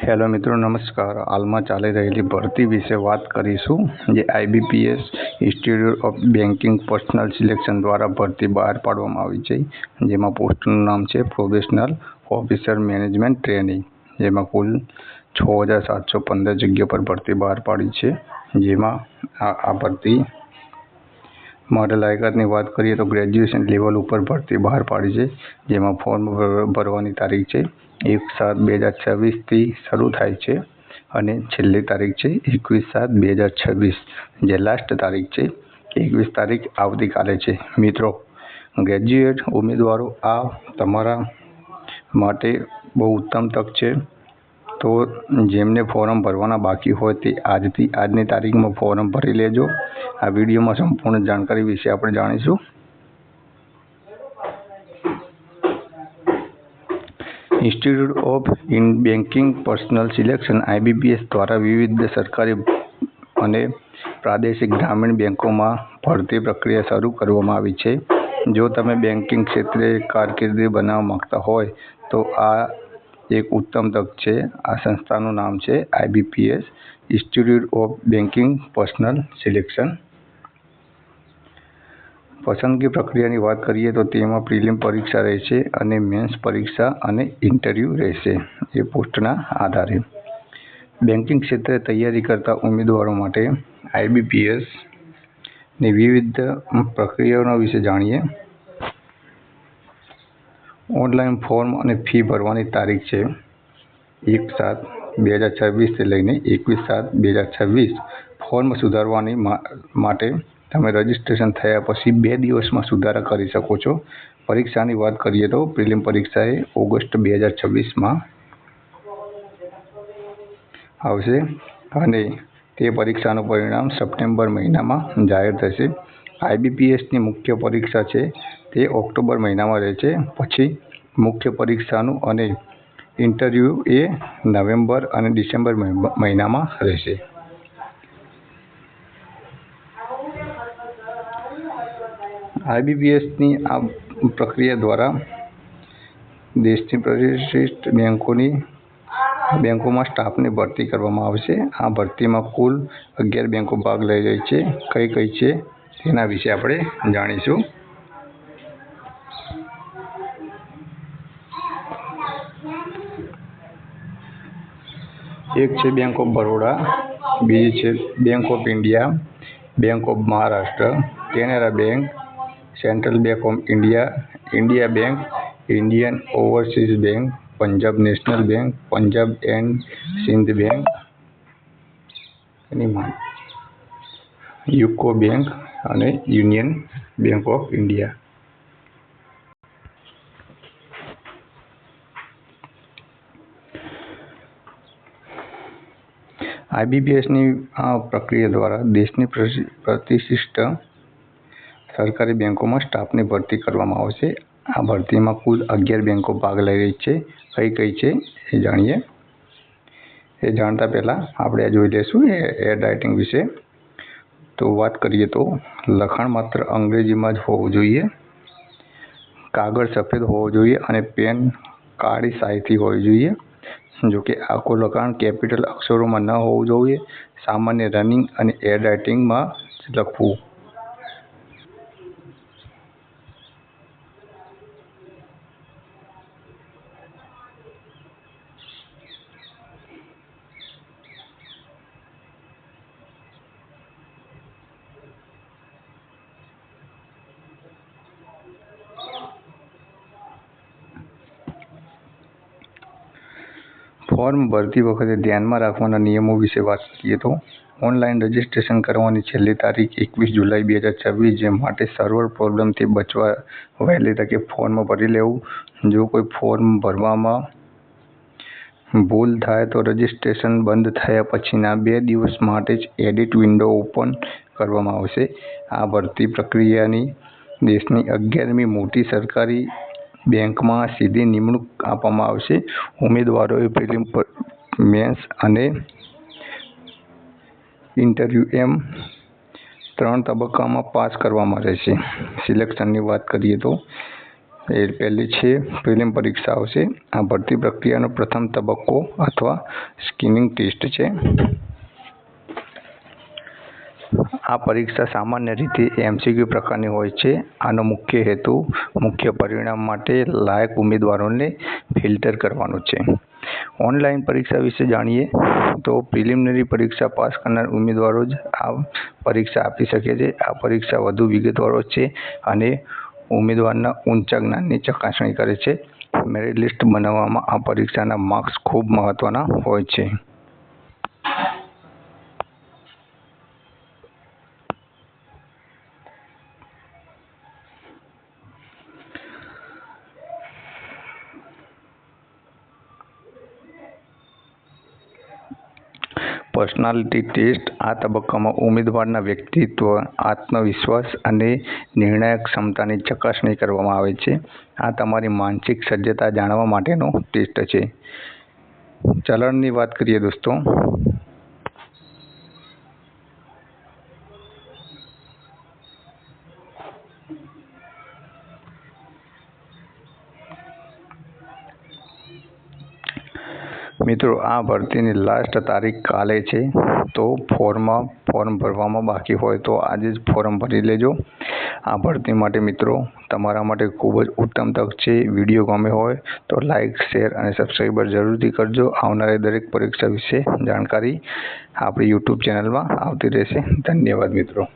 Hello મિત્રો, નમસ્કાર. હાલમાં ચાલી રહેલી ભરતી વિશે વાત કરીશું. જે IBPS institute of banking personal selection દ્વારા ભરતી બહાર પાડવામાં આવી છે, જેમાં પોસ્ટનું નામ છે પ્રોબેશનલ ઓફિસર મેનેજમેન્ટ ટ્રેનિંગ. જેમાં કુલ 6,715 જગ્યા પર ભરતી બહાર પાડી છે. જેમાં આ ભરતી માટે લાયકાતની વાત કરીએ તો ગ્રેજ્યુએશન લેવલ ઉપર ભરતી બહાર પાડી છે. જેમાં ફોર્મ ભરવાની તારીખ છે 1/7/2026થી શરૂ થાય છે અને છેલ્લી તારીખ છે 21/7/2026. જે લાસ્ટ તારીખ છે 21 તારીખ આવતીકાલે છે. મિત્રો, ગ્રેજ્યુએટ ઉમેદવારો, આ તમારા માટે બહુ ઉત્તમ તક છે. તો જેમને ફોર્મ ભરવાના બાકી હોય તે આજની તારીખમાં ફોર્મ ભરી લેજો. આ વિડીયોમાં સંપૂર્ણ જાણકારી વિશે આપણે જાણીશું. Institute of banking personal selection IBPS દ્વારા વિવિધ સરકારી અને પ્રાદેશિક ગ્રામીણ બેંકોમાં ભરતી પ્રક્રિયા શરૂ કરવામાં આવી છે. જો તમે બેન્કિંગ ક્ષેત્રે કારકિર્દી બનાવવા માંગતા હોય તો આ એક ઉત્તમ તક છે. આ સંસ્થાનું નામ છે IBPS institute of banking personal selection. પસંદગી પ્રક્રિયાની વાત કરીએ તો તેમાં પ્રિલિમ પરીક્ષા રહેશે અને મેન્સ પરીક્ષા અને ઇન્ટરવ્યૂ રહેશે. એ પોસ્ટના આધારે બેન્કિંગ ક્ષેત્રે તૈયારી કરતા ઉમેદવારો માટે IBPS ની વિવિધ પ્રક્રિયાઓ વિશે જાણીએ. ઓનલાઈન ફોર્મ અને ફી ભરવાની તારીખ છે 1/7/2026 લઈને 21/7/2026. ફોર્મ સુધારવાની માટે તમે રજીસ્ટ્રેશન થયા પછી 2 દિવસમાં સુધારા કરી શકો છો. પરીક્ષાની વાત કરીએ તો પ્રિલિમ પરીક્ષા એ ઓગસ્ટ 2026માં આવશે અને તે પરીક્ષાનું પરિણામ સપ્ટેમ્બર મહિનામાં જાહેર થશે. IBPSની મુખ્ય પરીક્ષા છે તે ઓક્ટોબર મહિનામાં રહેશે. પછી મુખ્ય પરીક્ષાનું અને ઇન્ટરવ્યૂ એ નવેમ્બર અને ડિસેમ્બર મહિનામાં રહેશે. IBPSની આ પ્રક્રિયા દ્વારા દેશની પ્રતિષ્ઠિત બેંકોમાં સ્ટાફની ભરતી કરવામાં આવશે. આ ભરતીમાં કુલ 11 બેંકો ભાગ લઈ રહી છે. કઈ છે તેના વિશે આપણે જાણીશું. એક છે બેંક ઓફ બરોડા, બીજી છે Bank of India, Bank of Maharashtra, Canara Bank, Central Bank of India, India Bank, Indian Overseas Bank, Punjab National Bank, Punjab and Sindh Bank, UCO Bank અને યુનિયન બેંક ઓફ ઇન્ડિયા. IBPSની આ પ્રક્રિયા દ્વારા દેશની પ્રતિષ્ઠિત સરકારી બેંકોમાં સ્ટાફની ભરતી કરવામાં આવશે. આ ભરતીમાં કુલ 11 બેંકો ભાગ લઈ રહી છે. કઈ છે એ જાણીએ. એ જાણતા પહેલાં આપણે જોઈ લઈશું હેન્ડ રાઇટિંગ વિશે. તો વાત કરીએ તો લખાણ માત્ર અંગ્રેજીમાં જ હોવું જોઈએ, કાગળ સફેદ હોવો જોઈએ અને પેન કાળી શાહીથી હોવી જોઈએ. જોકે આખું લખાણ કેપિટલ અક્ષરોમાં ન હોવું જોઈએ. સામાન્ય રનિંગ અને હેન્ડ રાઇટિંગમાં જ લખવું. ફોર્મ ભરતી વખતે ધ્યાનમાં રાખવાના નિયમો વિશે વાત કરીએ તો ઓનલાઈન રજીસ્ટ્રેશન કરવાની છેલ્લી તારીખ 21 જુલાઈ 2026. જે માટે સર્વર પ્રોબ્લેમથી બચવા વહેલી તકે ફોર્મ ભરી લેવું. જો કોઈ ફોર્મ ભરવામાં ભૂલ થાય તો રજીસ્ટ્રેશન બંધ થયા પછીના 2 દિવસ માટે જ એડિટ વિન્ડો ઓપન કરવામાં આવશે. આ ભરતી પ્રક્રિયાની દેશની 11મી મોટી સરકારી બેંકમાં સીધી નિમણૂક આપવામાં આવશે. ઉમેદવારોએ પ્રિલિમ, મેન્સ અને ઇન્ટરવ્યૂ એમ 3 તબક્કામાં પાસ કરવામાં રહેશે. સિલેક્શનની વાત કરીએ તો એ પહેલી છે પ્રિલિમ પરીક્ષા આવશે. આ ભરતી પ્રક્રિયાનો પ્રથમ તબક્કો અથવા સ્ક્રીનિંગ ટેસ્ટ છે. આ પરીક્ષા સામાન્ય રીતે MCQ પ્રકારની હોય છે. આનો મુખ્ય હેતુ મુખ્ય પરિણામ માટે લાયક ઉમેદવારોને ફિલ્ટર કરવાનો છે. ઓનલાઈન પરીક્ષા વિશે જાણીએ તો પ્રિલિમિનરી પરીક્ષા પાસ કરનાર ઉમેદવારો જ આ પરીક્ષા આપી શકે છે. આ પરીક્ષા વધુ વિગતવાર છે અને ઉમેદવારના ઊંચા જ્ઞાનની ચકાસણી કરે છે. મેરિટ લિસ્ટ બનાવવામાં આ પરીક્ષાના માર્ક્સ ખૂબ મહત્વના હોય છે. Personality test. આ તબક્કામાં ઉમેદવારના વ્યક્તિત્વ, આત્મવિશ્વાસ અને નિર્ણાયક ક્ષમતાની ચકાસણી કરવામાં આવે છે. આ તમારી માનસિક સજ્જતા જાણવા માટેનો ટેસ્ટ છે. ચલણની વાત કરીએ દોસ્તો, મિત્રો આ ભરતીની લાસ્ટ તારીખ કાલે છે. તો ફોર્મ ભરવામાં બાકી હોય તો આજે જ ફોર્મ ભરી લેજો. આ ભરતી માટે મિત્રો તમારા માટે ખૂબ જ ઉત્તમ તક છે. વિડીયો ગમે હોય તો લાઈક, શેર અને સબસ્ક્રાઈબર જરૂરથી કરજો. આવનારી દરેક પરીક્ષા વિશે જાણકારી આપણી YouTube ચેનલમાં આવતી રહેશે. ધન્યવાદ મિત્રો.